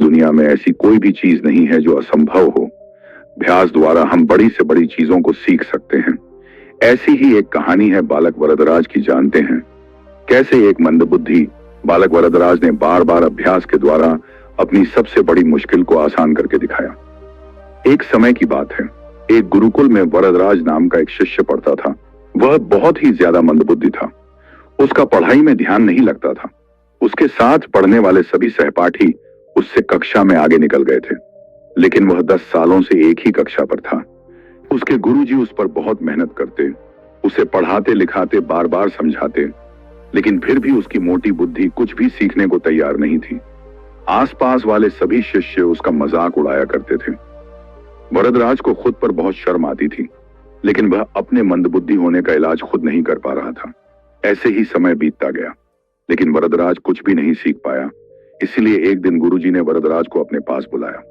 दुनिया में ऐसी कोई भी चीज नहीं है जो असंभव हो। अभ्यास द्वारा हम बड़ी से बड़ी चीजों को सीख सकते हैं। ऐसी ही एक कहानी है बालक वरदराज की। जानते हैं कैसे एक मंदबुद्धि बालक वरदराज ने बार बार अभ्यास के द्वारा अपनी सबसे बड़ी मुश्किल को आसान करके दिखाया। एक समय की बात है, एक गुरुकुल में वरदराज नाम का एक शिष्य पढ़ता था। वह बहुत ही ज्यादा मंदबुद्धि था। उसका पढ़ाई में ध्यान नहीं लगता था। उसके साथ पढ़ने वाले सभी सहपाठी उससे कक्षा में आगे निकल गए थे, लेकिन वह 10 सालों से एक ही कक्षा पर था। उसके गुरुजी उस पर बहुत मेहनत करते, उसे पढ़ाते लिखाते बार बार समझाते, लेकिन फिर भी उसकी मोटी बुद्धि कुछ भी सीखने को तैयार नहीं थी। आसपास वाले सभी शिष्य उसका मजाक उड़ाया करते थे। वरदराज को खुद पर बहुत शर्म आती थी, लेकिन वह अपने मंदबुद्धि होने का इलाज खुद नहीं कर पा रहा था। ऐसे ही समय बीतता गया, लेकिन वरदराज कुछ भी नहीं सीख पाया। इसलिए एक दिन गुरुजी ने वरदराज को अपने पास बुलाया।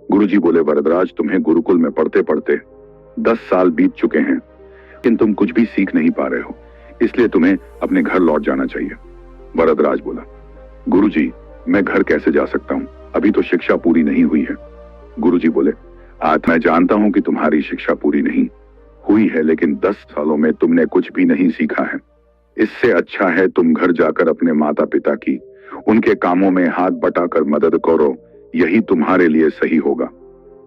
गुरुजी बोले, वरदराज, तुम्हें गुरुकुल में पढ़ते पढ़ते 10 साल बीत चुके हैं, लेकिन तुम कुछ भी सीख नहीं पा रहे हो, इसलिए तुम्हें अपने घर लौट जाना चाहिए। वरदराज बोला, गुरुजी, मैं घर कैसे जा सकता हूँ? अभी तो शिक्षा पूरी नहीं हुई है। गुरुजी बोले, आज मैं जानता हूं कि तुम्हारी शिक्षा पूरी नहीं हुई है, लेकिन 10 सालों में तुमने कुछ भी नहीं सीखा है। इससे अच्छा है तुम घर जाकर अपने माता पिता की उनके कामों में हाथ बटाकर मदद करो, यही तुम्हारे लिए सही होगा।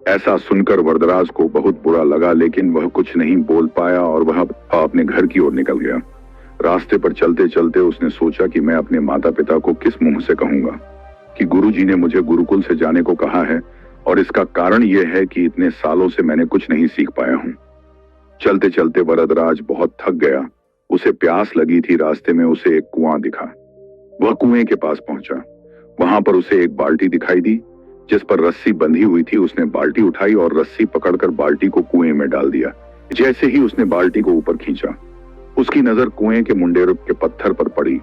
ऐसा सुनकर वरदराज को बहुत बुरा लगा, लेकिन वह कुछ नहीं बोल पाया और वह अपने घर की ओर निकल गया। रास्ते पर चलते चलते उसने सोचा कि मैं अपने माता पिता को किस मुंह से कहूंगा कि गुरुजी ने मुझे गुरुकुल से जाने को कहा है, और इसका कारण यह है कि इतने सालों से मैंने कुछ नहीं सीख पाया हूं। चलते चलते वरदराज बहुत थक गया। उसे प्यास लगी थी। रास्ते में उसे एक कुआं दिखा। वह कुएं के पास पहुंचा। वहां पर उसे एक बाल्टी दिखाई दी जिस पर रस्सी बंधी हुई थी। उसने बाल्टी उठाई और रस्सी पकड़कर बाल्टी को कुएं में डाल दिया। जैसे ही उसने बाल्टी को ऊपर खींचा, उसकी नजर कुएं के मुंडेर के पत्थर पर पड़ी।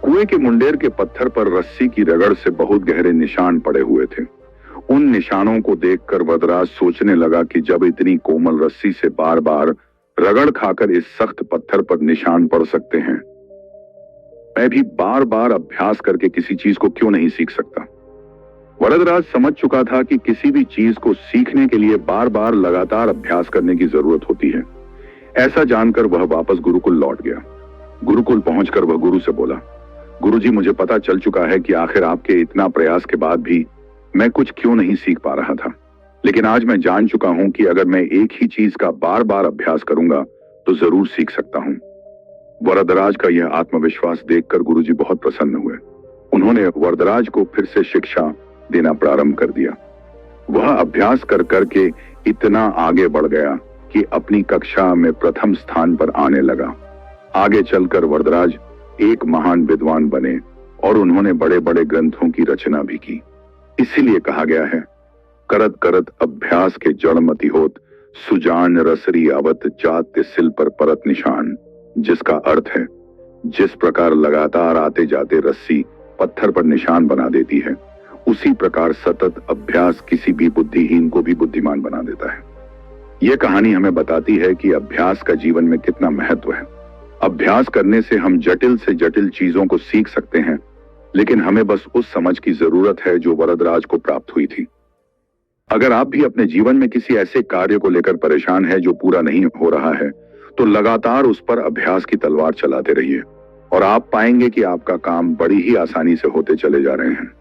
कुएं के मुंडेर के पत्थर पर रस्सी की रगड़ से बहुत गहरे निशान पड़े हुए थे। उन निशानों को देखकर वरदराज सोचने लगा कि जब इतनी कोमल रस्सी से बार बार रगड़ खाकर इस सख्त पत्थर पर निशान पड़ सकते हैं, मैं भी बार बार अभ्यास करके किसी चीज को क्यों नहीं सीख सकता। वरदराज समझ चुका था कि किसी भी चीज को सीखने के लिए बार बार लगातार अभ्यास करने की जरूरत होती है। ऐसा जानकर वह वापस गुरुकुल लौट गया। गुरुकुल पहुंचकर वह गुरु से बोला, गुरुजी, मुझे पता चल चुका है कि आखिर आपके इतना प्रयास के बाद भी मैं कुछ क्यों नहीं सीख पा रहा था, लेकिन आज मैं जान चुका हूं कि अगर मैं एक ही चीज का बार बार अभ्यास करूंगा तो जरूर सीख सकता हूं। वरदराज का यह आत्मविश्वास देखकर गुरुजी बहुत प्रसन्न हुए। उन्होंने वरदराज को फिर से शिक्षा देना प्रारंभ कर दिया। वह अभ्यास कर करके इतना आगे बढ़ गया कि अपनी कक्षा में प्रथम स्थान पर आने लगा। आगे चलकर वरदराज एक महान विद्वान बने और उन्होंने बड़े बड़े ग्रंथों की रचना भी की। इसीलिए कहा गया है, करत करत अभ्यास के जड़मति होत, सुजान रसरी आवत जात सिल पर परत निशान। जिसका अर्थ है, जिस प्रकार लगातार आते जाते रस्सी पत्थर पर निशान बना देती है, उसी प्रकार सतत अभ्यास किसी भी बुद्धिहीन को भी बुद्धिमान बना देता है। यह कहानी हमें बताती है कि अभ्यास का जीवन में कितना महत्व है। अभ्यास करने से हम जटिल से जटिल चीजों को सीख सकते हैं, लेकिन हमें बस उस समझ की जरूरत है जो वरदराज को प्राप्त हुई थी। अगर आप भी अपने जीवन में किसी ऐसे कार्य को लेकर परेशान है जो पूरा नहीं हो रहा है, तो लगातार उस पर अभ्यास की तलवार चलाते रहिए और आप पाएंगे कि आपका काम बड़ी ही आसानी से होते चले जा रहे हैं।